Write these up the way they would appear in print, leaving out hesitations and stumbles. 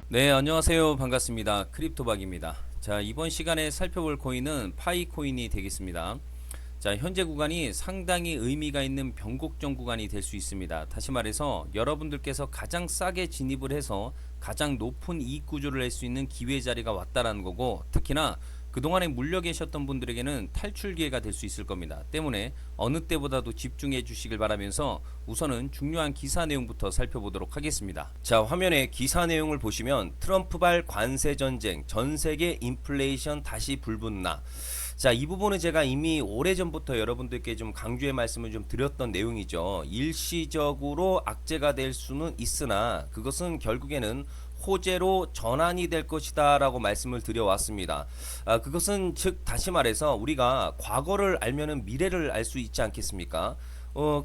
네, 안녕하세요. 반갑습니다. 크립토박입니다. 자, 이번 시간에 살펴볼 코인은 파이코인이 되겠습니다. 자, 현재 구간이 상당히 의미가 있는 변곡점 구간이 될 수 있습니다. 다시 말해서 여러분들께서 가장 싸게 진입을 해서 가장 높은 이익 구조를 낼 수 있는 기회 자리가 왔다라는 거고, 특히나 그동안에 물려 계셨던 분들에게는 탈출 기회가 될 수 있을 겁니다. 때문에 어느 때보다도 집중해 주시길 바라면서 우선은 중요한 기사 내용부터 살펴보도록 하겠습니다. 자, 화면에 기사 내용을 보시면 트럼프발 관세 전쟁, 전 세계 인플레이션 다시 불붙나. 자, 이 부분은 제가 이미 오래전부터 여러분들께 좀 강조의 말씀을 좀 드렸던 내용이죠. 일시적으로 악재가 될 수는 있으나 그것은 결국에는 호재로 전환이 될 것이다 라고 말씀을 드려왔습니다. 그것은 즉 다시 말해서 우리가 과거를 알면은 미래를 알 수 있지 않겠습니까?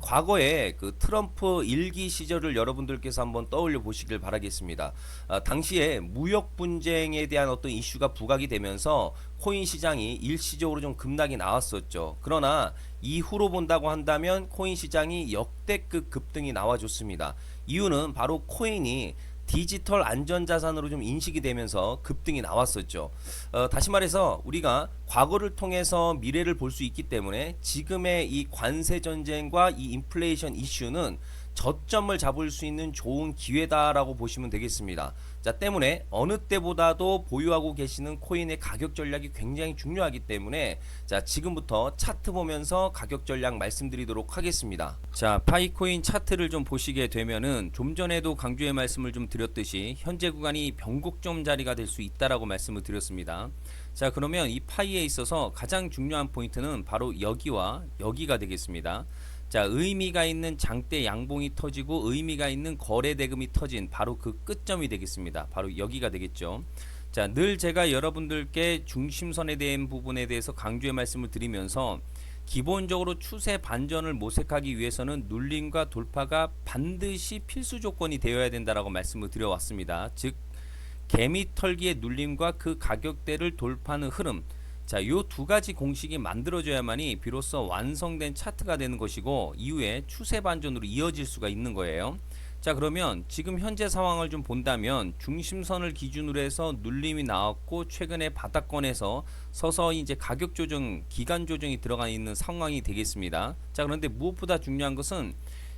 과거에 그 트럼프 일기 시절을 여러분들께서 한번 떠올려 보시길 바라겠습니다. 당시에 무역 분쟁에 대한 어떤 이슈가 부각이 되면서 코인 시장이 일시적으로 좀 급락이 나왔었죠. 그러나 이후로 본다고 한다면 코인 시장이 역대급 급등이 나와줬습니다. 이유는 바로 코인이 디지털 안전자산으로 좀 인식이 되면서 급등이 나왔었죠. 다시 말해서 우리가 과거를 통해서 미래를 볼 수 있기 때문에 지금의 이 관세 전쟁과 이 인플레이션 이슈는 저점을 잡을 수 있는 좋은 기회다라고 보시면 되겠습니다. 자, 때문에 어느 때보다도 보유하고 계시는 코인의 가격 전략이 굉장히 중요하기 때문에 자, 지금부터 차트 보면서 가격 전략 말씀드리도록 하겠습니다. 자, 파이코인 차트를 좀 보시게 되면은 좀 전에도 강조의 말씀을 좀 드렸듯이 현재 구간이 변곡점 자리가 될 수 있다라고 말씀을 드렸습니다. 자, 그러면 이 파이에 있어서 가장 중요한 포인트는 바로 여기와 여기가 되겠습니다. 자, 의미가 있는 장대 양봉이 터지고 의미가 있는 거래 대금이 터진 바로 그 끝점이 되겠습니다. 바로 여기가 되겠죠. 자, 늘 제가 여러분들께 중심선에 대한 부분에 대해서 강조의 말씀을 드리면서 기본적으로 추세 반전을 모색하기 위해서는 눌림과 돌파가 반드시 필수 조건이 되어야 된다라고 말씀을 드려왔습니다. 즉 개미 털기의 눌림과 그 가격대를 돌파하는 흐름, 자, 요 두 가지 공식이 만들어져야만이 비로소 완성된 차트가 되는 것이고 이후에 추세 반전으로 이어질 수가 있는 거예요. 자, 그러면 지금 현재 상황을 좀 본다면 중심선을 기준으로 해서 눌림이 나왔고 최근에 바닥권에서 서서히 이제 가격 조정, 기간 조정이 들어가 있는 상황이 되겠습니다. 자, 그런데 무엇보다 중요한 것은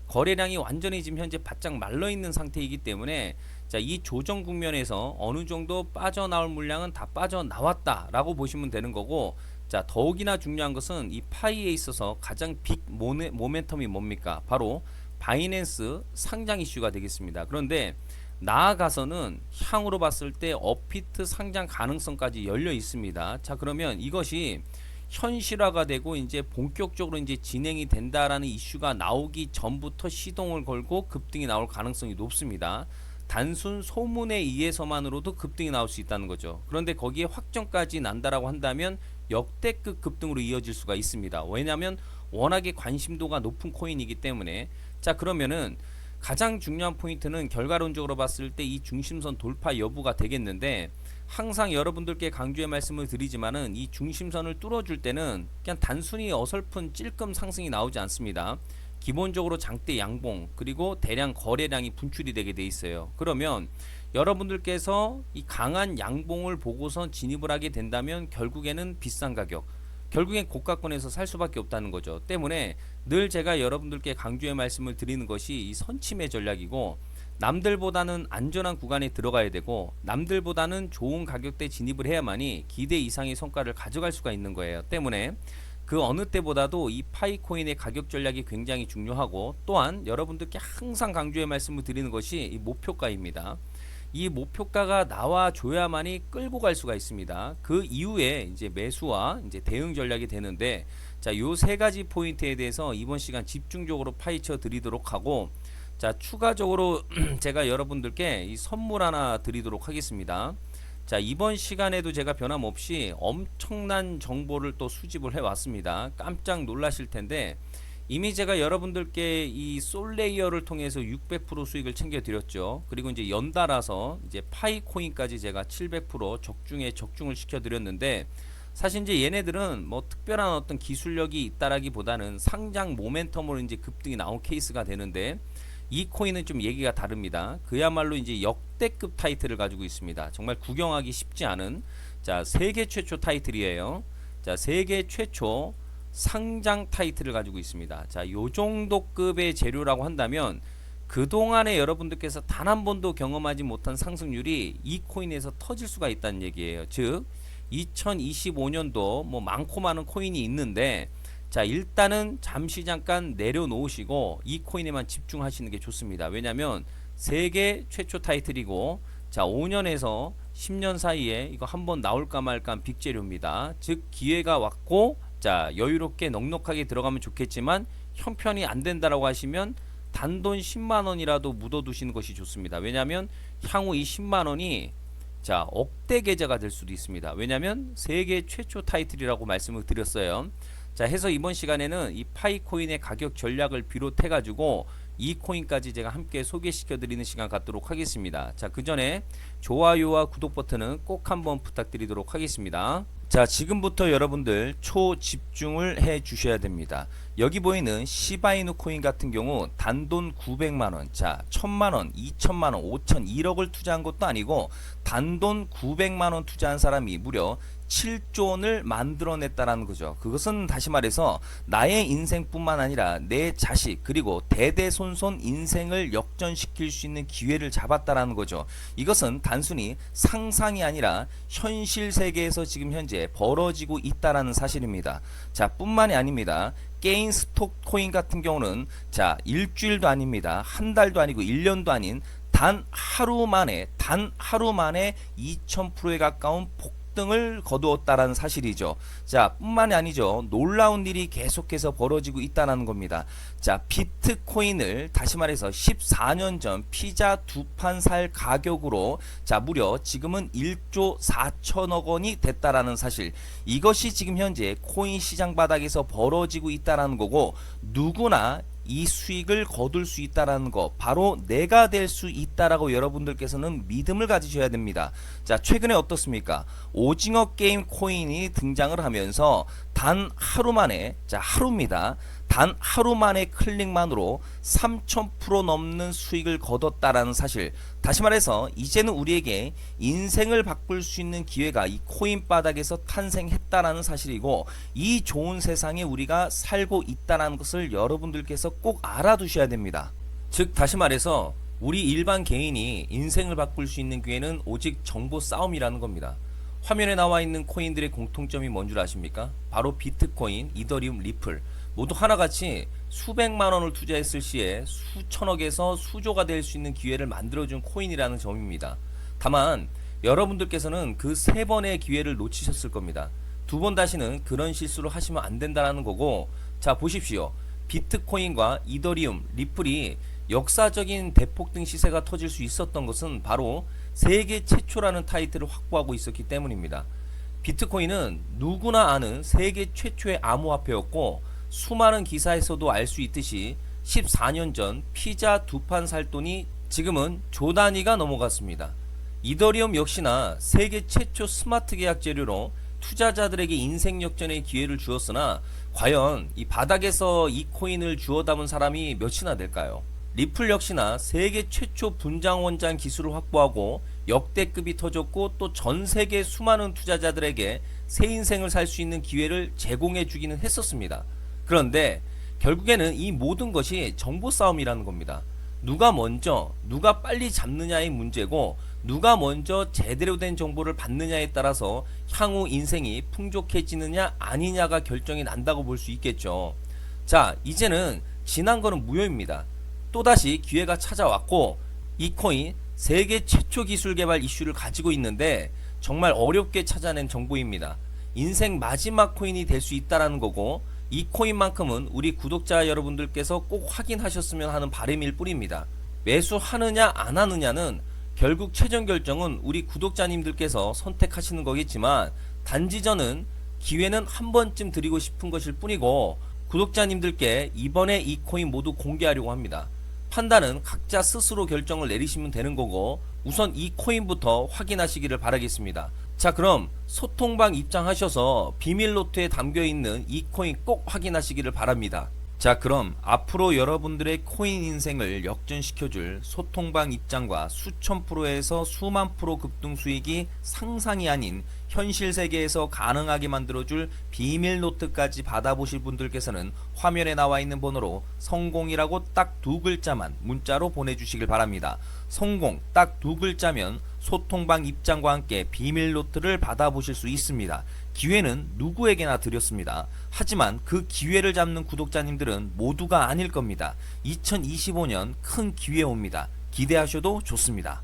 거래량이 완전히 지금 현재 바짝 말라 있는 상태이기 때문에 자, 이 조정 국면에서 어느 정도 빠져나올 물량은 다 빠져나왔다라고 보시면 되는 거고, 자, 더욱이나 중요한 것은 이 파이에 있어서 가장 빅 모멘텀이 뭡니까? 바로 바이낸스 상장 이슈가 되겠습니다. 그런데 나아가서는 향후로 봤을 때 업비트 상장 가능성까지 열려 있습니다. 자, 그러면 이것이 현실화가 되고 이제 본격적으로 이제 진행이 된다라는 이슈가 나오기 전부터 시동을 걸고 급등이 나올 가능성이 높습니다. 단순 소문에 의해서만으로도 급등이 나올 수 있다는 거죠. 그런데 거기에 확정까지 난다라고 한다면 역대급 급등으로 이어질 수가 있습니다. 왜냐하면 워낙에 관심도가 높은 코인이기 때문에. 자, 그러면은 가장 중요한 포인트는 결과론적으로 봤을 때 이 중심선 돌파 여부가 되겠는데, 항상 여러분들께 강조의 말씀을 드리지만은 이 중심선을 뚫어줄 때는 그냥 단순히 어설픈 찔끔 상승이 나오지 않습니다. 기본적으로 장대 양봉 그리고 대량 거래량이 분출이 되게 돼 있어요. 그러면 여러분들께서 이 강한 양봉을 보고선 진입을 하게 된다면 결국에는 비싼 가격, 결국엔 고가권에서 살 수밖에 없다는 거죠. 때문에 늘 제가 여러분들께 강조의 말씀을 드리는 것이 이 선침의 전략이고, 남들보다는 안전한 구간에 들어가야 되고 남들보다는 좋은 가격대 진입을 해야만이 기대 이상의 성과를 가져갈 수가 있는 거예요. 때문에 그 어느 때보다도 이 파이코인의 가격 전략이 굉장히 중요하고, 또한 여러분들께 항상 강조의 말씀을 드리는 것이 이 목표가입니다. 이 목표가가 나와줘야만이 끌고 갈 수가 있습니다. 그 이후에 이제 매수와 이제 대응 전략이 되는데, 자, 요 세 가지 포인트에 대해서 이번 시간 집중적으로 파헤쳐 드리도록 하고, 자, 추가적으로 제가 여러분들께 이 선물 하나 드리도록 하겠습니다. 자, 이번 시간에도 제가 변함없이 엄청난 정보를 또 수집을 해왔습니다. 깜짝 놀라실 텐데, 이미 제가 여러분들께 이 솔레이어를 통해서 600% 수익을 챙겨드렸죠. 그리고 이제 연달아서 이제 파이코인까지 제가 700% 적중에 적중을 시켜드렸는데, 사실 이제 얘네들은 뭐 특별한 어떤 기술력이 있다라기보다는 상장 모멘텀으로 이제 급등이 나온 케이스가 되는데, 이 코인은 좀 얘기가 다릅니다. 그야말로 이제 역대급 타이틀을 가지고 있습니다. 정말 구경하기 쉽지 않은 자 세계 최초 타이틀이에요. 자 세계 최초 상장 타이틀을 가지고 있습니다. 자 요 정도 급의 재료라고 한다면 그동안에 여러분들께서 단 한 번도 경험하지 못한 상승률이 이 코인에서 터질 수가 있다는 얘기예요. 즉 2025년도 뭐 많고 많은 코인이 있는데 자 일단은 잠시 잠깐 내려놓으시고 이 코인에만 집중하시는 게 좋습니다. 왜냐하면 세계 최초 타이틀이고 자 5년에서 10년 사이에 이거 한번 나올까 말까 빅재료입니다. 즉 기회가 왔고 자 여유롭게 넉넉하게 들어가면 좋겠지만 형편이 안 된다라고 하시면 단돈 10만원이라도 묻어두시는 것이 좋습니다. 왜냐하면 향후 이 10만원이 자 억대 계좌가 될 수도 있습니다. 왜냐하면 세계 최초 타이틀이라고 말씀을 드렸어요. 자 해서 이번 시간에는 이 파이코인의 가격 전략을 비롯해 가지고 이 코인까지 제가 함께 소개시켜 드리는 시간 갖도록 하겠습니다. 자 그 전에 좋아요와 구독 버튼은 꼭 한번 부탁드리도록 하겠습니다. 자 지금부터 여러분들 초집중을 해 주셔야 됩니다. 여기 보이는 시바이누 코인 같은 경우 단돈 900만원, 자 1000만원, 2000만원, 5000, 1억을 투자한 것도 아니고 단돈 900만원 투자한 사람이 무려 7조 원을 만들어냈다라는 거죠. 그것은 다시 말해서 나의 인생뿐만 아니라 내 자식 그리고 대대손손 인생을 역전시킬 수 있는 기회를 잡았다라는 거죠. 이것은 단순히 상상이 아니라 현실 세계에서 지금 현재 벌어지고 있다라는 사실입니다. 자 뿐만이 아닙니다. 게인 스톡 코인 같은 경우는 자 일주일도 아닙니다. 한 달도 아니고 1년도 아닌 단 하루 만에 2000%에 가까운 등을 거두었다라는 사실이죠. 자 뿐만이 아니죠. 놀라운 일이 계속해서 벌어지고 있다는 겁니다. 자 비트코인을 다시 말해서 14년 전 피자 두 판 살 가격으로 자 무려 지금은 1조 4천억 원이 됐다라는 사실, 이것이 지금 현재 코인 시장 바닥에서 벌어지고 있다라는 거고 누구나 이 수익을 거둘 수 있다라는 거, 바로 내가 될 수 있다라고 여러분들께서는 믿음을 가지셔야 됩니다. 자 최근에 어떻습니까? 오징어 게임 코인이 등장을 하면서 단 하루 만에, 자 하루입니다. 단 하루 만에 클릭만으로 3000% 넘는 수익을 거뒀다라는 사실, 다시 말해서 이제는 우리에게 인생을 바꿀 수 있는 기회가 이 코인 바닥에서 탄생했다라는 사실이고, 이 좋은 세상에 우리가 살고 있다는 것을 여러분들께서 꼭 알아두셔야 됩니다. 즉 다시 말해서 우리 일반 개인이 인생을 바꿀 수 있는 기회는 오직 정보 싸움이라는 겁니다. 화면에 나와 있는 코인들의 공통점이 뭔 줄 아십니까? 바로 비트코인, 이더리움, 리플 모두 하나같이 수백만 원을 투자했을 시에 수천억에서 수조가 될 수 있는 기회를 만들어준 코인이라는 점입니다. 다만 여러분들께서는 그 세 번의 기회를 놓치셨을 겁니다. 두 번 다시는 그런 실수를 하시면 안 된다는 거고, 자 보십시오. 비트코인과 이더리움, 리플이 역사적인 대폭등 시세가 터질 수 있었던 것은 바로 세계 최초라는 타이틀을 확보하고 있었기 때문입니다. 비트코인은 누구나 아는 세계 최초의 암호화폐였고, 수많은 기사에서도 알 수 있듯이 14년 전 피자 두 판 살 돈이 지금은 조 단위가 넘어갔습니다. 이더리움 역시나 세계 최초 스마트 계약 재료로 투자자들에게 인생 역전의 기회를 주었으나 과연 이 바닥에서 이 코인을 주워 담은 사람이 몇이나 될까요? 리플 역시나 세계 최초 분당 원장 기술을 확보하고 역대급이 터졌고, 또 전 세계 수많은 투자자들에게 새 인생을 살 수 있는 기회를 제공해 주기는 했었습니다. 그런데 결국에는 이 모든 것이 정보 싸움이라는 겁니다. 누가 먼저, 누가 빨리 잡느냐의 문제고, 누가 먼저 제대로 된 정보를 받느냐에 따라서 향후 인생이 풍족해지느냐 아니냐가 결정이 난다고 볼 수 있겠죠. 자 이제는 지난 거는 무효입니다. 또다시 기회가 찾아왔고, 이 코인 세계 최초 기술 개발 이슈를 가지고 있는데 정말 어렵게 찾아낸 정보입니다. 인생 마지막 코인이 될 수 있다라는 거고, 이 코인만큼은 우리 구독자 여러분들께서 꼭 확인하셨으면 하는 바람일 뿐입니다. 매수하느냐 안 하느냐는 결국 최종 결정은 우리 구독자님들께서 선택하시는 거겠지만, 단지 저는 기회는 한 번쯤 드리고 싶은 것일 뿐이고, 구독자님들께 이번에 이 코인 모두 공개하려고 합니다. 판단은 각자 스스로 결정을 내리시면 되는 거고, 우선 이 코인부터 확인하시기를 바라겠습니다. 자 그럼 소통방 입장하셔서 비밀 노트에 담겨있는 이 코인 꼭 확인하시기를 바랍니다. 자, 그럼 앞으로 여러분들의 코인 인생을 역전시켜줄 소통방 입장과 수천 프로에서 수만 프로 급등 수익이 상상이 아닌 현실 세계에서 가능하게 만들어줄 비밀 노트까지 받아보실 분들께서는 화면에 나와 있는 번호로 성공이라고 딱 두 글자만 문자로 보내주시길 바랍니다. 성공 딱 두 글자면 소통방 입장과 함께 비밀 노트를 받아보실 수 있습니다. 기회는 누구에게나 드렸습니다. 하지만 그 기회를 잡는 구독자님들은 모두가 아닐 겁니다. 2025년 큰 기회 옵니다. 기대하셔도 좋습니다.